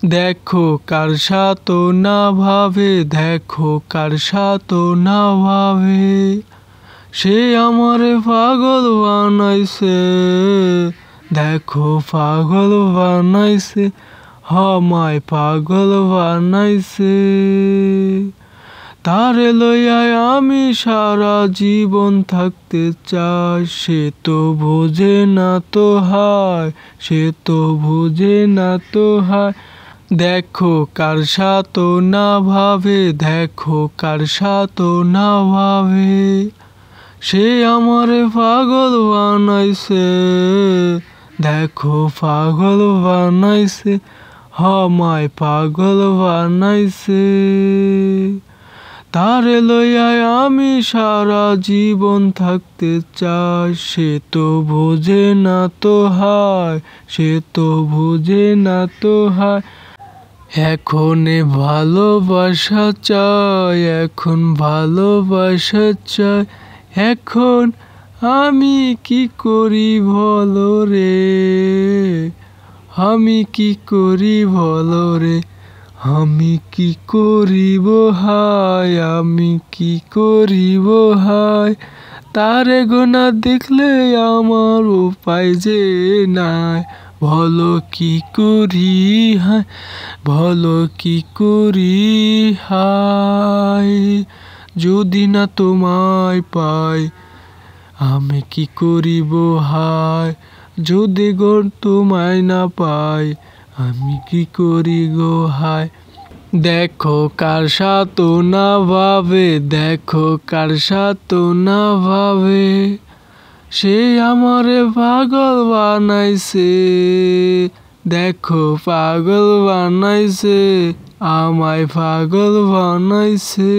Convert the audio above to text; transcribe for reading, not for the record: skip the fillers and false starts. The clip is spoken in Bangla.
দেখো কার সাথে না ভাবে, দেখো কার সাথে না ভাবে, সে আমারে পাগল বানাইছে। দেখো পাগল বানাইছে, আমায় পাগল বানাইছে। তারে লইয়াই আমি সারা জীবন থাকতে চাই, সে তো বোঝে না তো হায়, সে তো বোঝে না তো হায়। দেখো কার সাথে না ভাবে, দেখো কার সাথে না ভাবে, সে আমারে পাগল বানাইছে। দেখো পাগল বানাইছে, আমায় পাগল বানাইছে। তারে লইয়াই আমি সারা জীবন থাকতে চাই, সে তো বোঝে না তো হায়, সে তো বোঝে না তো হায়। এখন ভালোবাসা চাই, এখন ভালোবাসা চাই। এখন আমি কি করি বলো রে, আমি কি করি বলো রে, আমি কি করিব হায়, আমি কি করিব হায়। তারে গোনা দেখলে আমার উপায় যে নাই, বলো কি করি হায়, বলো কি করি হায়। যদি না তোমায় পাই, আমি কি করিব হায়। যদি গো তোমায় না পাই, আমি কি করি গো হায়। দেখো কার সাথে না ভাবে, দেখো কার সাথে না ভাবে, সে আমারে পাগল বানাইছে। দেখো পাগল বানাইছে, আমায় পাগল বানাইছে।